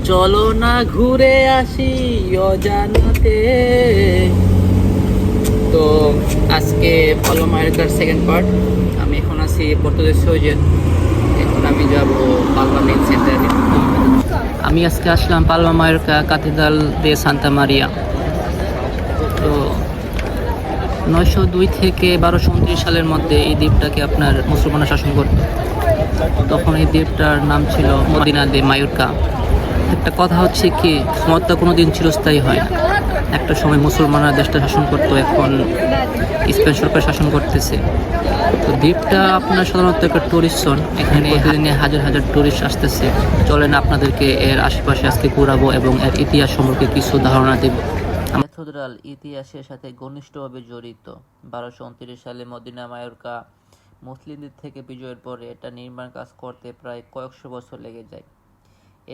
চলো না ঘুরে আসি অজানাতে। তো আজকে পালমা মায়োরকার সেকেন্ড পার্ট। আমি এখন আছি পর্তুগিজ সৌজের। এখন আমি যাব পালমা মেইন সেন্টারে। আমি আজকে আসলাম পালমা মায়োরকা ক্যাথেড্রাল দে সান্তা মারিয়া। তো 902 থেকে 1229 সালের মধ্যে এই দ্বীপটাকে আপনার মুসলমানরা শাসন করত। তখন এই দ্বীপটার নাম ছিল মদিনা দে মায়োরকা। একটা কথা হচ্ছে কি, ক্ষমতা কোনোদিন চিরস্থায়ী হয় না। একটা সময় মুসলমানরা দেশটা শাসন করতো, এখন স্পেন সরকার শাসন করতেছে। তো দ্বীপটা আপনার সাধারণত একটা টুরিস্ট জোন। এখানে প্রতিদিনে হাজার হাজার টুরিস্ট আসতেছে। চলেন আপনাদেরকে এর আশেপাশে আজকে ঘুরাবো এবং এর ইতিহাস সম্পর্কে কিছু ধারণা দেব। ক্যাথেড্রাল ইতিহাসের সাথে ঘনিষ্ঠভাবে জড়িত। 1229 সালে মদিনা মায়োরকা মুসলিমদের থেকে বিজয়ের পরে এটা নির্মাণ কাজ করতে প্রায় কয়েকশো বছর লেগে যায়।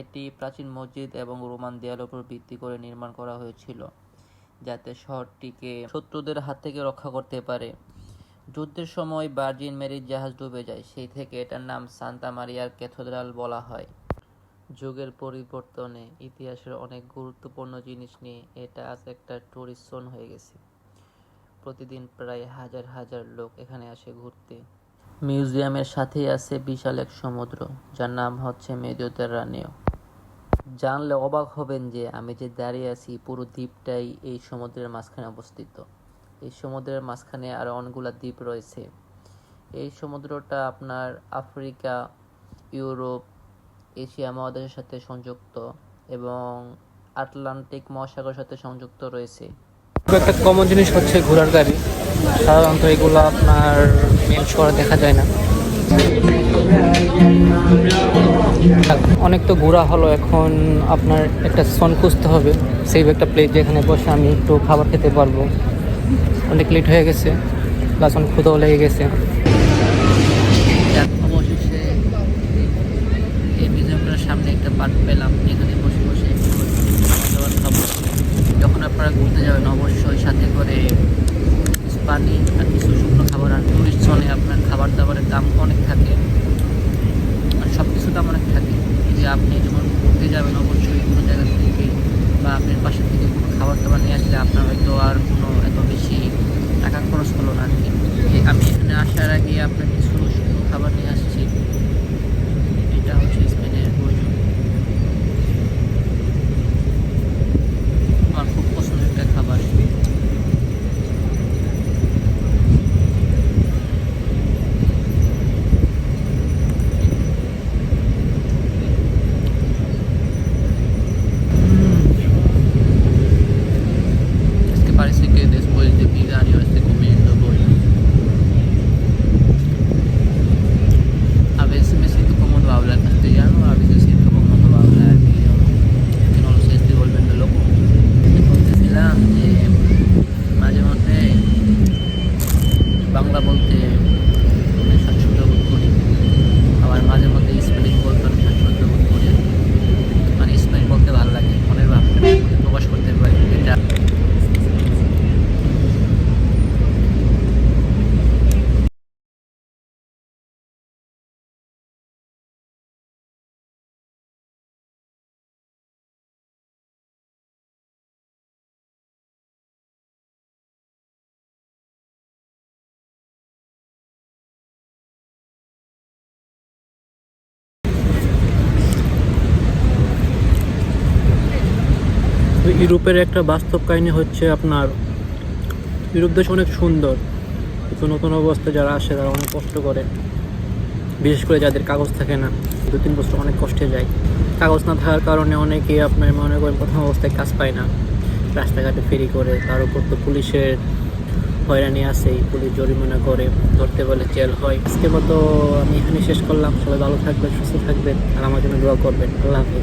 এটি প্রাচীন মসজিদ এবং রোমান দেয়ালের উপর ভিত্তি করে নির্মাণ করা হয়েছিল, যাতে শহরটিকে শত্রুদের হাত থেকে রক্ষা করতে পারে। যুদ্ধের সময় ভার্জিন মেরির জাহাজ ডুবে যায়, সেই থেকে এটার নাম সান্তা মারিয়ার ক্যাথেড্রাল বলা হয়। যুগের পরিবর্তনে ইতিহাসের অনেক গুরুত্বপূর্ণ জিনিস নিয়ে এটা আজ একটা টুরিস্ট জোন হয়ে গেছে। প্রতিদিন প্রায় হাজার হাজার লোক এখানে আসে ঘুরতে। মিউজিয়ামের সাথেই আছে বিশাল এক সমুদ্র, যার নাম হচ্ছে মেডিটেরানিও। জানলে অবাক হবেন যে আমি যে দাঁড়িয়ে আছি পুরো দ্বীপটাই এই সমুদ্রের মাঝখানে অবস্থিত। এই সমুদ্রের মাঝখানে আরও অনেকগুলো দ্বীপ রয়েছে। এই সমুদ্রটা আপনার আফ্রিকা, ইউরোপ, এশিয়া মহাদেশের সাথে সংযুক্ত এবং আটলান্টিক মহাসাগরের সাথে সংযুক্ত রয়েছে। একটা কমন জিনিস হচ্ছে ঘোড়ার গাড়ি। সাধারণত এগুলো আপনার মেন শহরে দেখা যায় না। অনেক তো ঘোরা হলো, এখন আপনার একটা সন খুঁজতে হবে, সেই একটা প্লেস যেখানে বসে আমি একটু খাবার খেতে পারবো। অনেক লেট হয়ে গেছে, প্লাস অনেক ক্ষুধাও লেগে গেছে। অবশেষে এই মিউজিয়ামটার সামনে একটা পার্ক পেলাম, এখানে বসে বসে খাবার দাবার খাবো। যখন আপনারা ঘুরতে যাবেন অবশ্যই সাথে করে কিছু পানি আর কিছু শুকনো খাবার। আর টুরিস্ট জোনে আপনার খাবার দাবারের দাম অনেক থাকে, আর সব কিছু দাম অনেক থাকে। যে আপনি যখন ঘুরতে যাবেন অবশ্যই কোনো জায়গা থেকে বা আপনার পাশে থেকে কোনো খাবার দাবার নিয়ে আসলে আপনার হয়তো আর কোনো এত বেশি টাকা খরচ হলো না আর কি। আমি এখানে আসার আগে আপনার কিছু শুকনো খাবার নিয়ে আসছি। এটা হচ্ছে স্পেনের ভোজন, আমার খুব পছন্দের একটা খাবার। Parece que después de picar yo estoy comiendo pollo. A veces me siento como no hablar castellano, a veces siento como no va a hablar mi idioma, que no lo sé, estoy volviendo loco. Entonces মাঝে মধ্যে বাংলা বলতে আমি স্বাচ্ছন্দ্য বোধ করি, আবার মাঝে মধ্যে স্পেলিং বলতে আমি স্বাচ্ছন্দ্য বোধ করি। মানে স্পেলিং বলতে ভালো লাগে, মনের ভাবটা প্রকাশ করতে পারি। এটা ইউরোপের একটা বাস্তব কাহিনী হচ্ছে আপনার ইউরোপ দেশ অনেক সুন্দর, কিন্তু নতুন অবস্থায় যারা আসে তারা অনেক কষ্ট করে, বিশেষ করে যাদের কাগজ থাকে না। 2-3 বছর অনেক কষ্টে যায়। কাগজ না থাকার কারণে অনেকেই আপনার মনে করেন প্রথম অবস্থায় কাজ পায় না, রাস্তাঘাটে ফেরি করে। তার উপর তো পুলিশের হয়রানি আসেই, পুলিশ জরিমানা করে, ধরতে বলে জেল হয়। আজকের মতো আমি এখানে শেষ করলাম। সবাই ভালো থাকবেন, সুস্থ থাকবেন আর আমার জন্য দোয়া করবেন। আল্লাহ হাফেজ।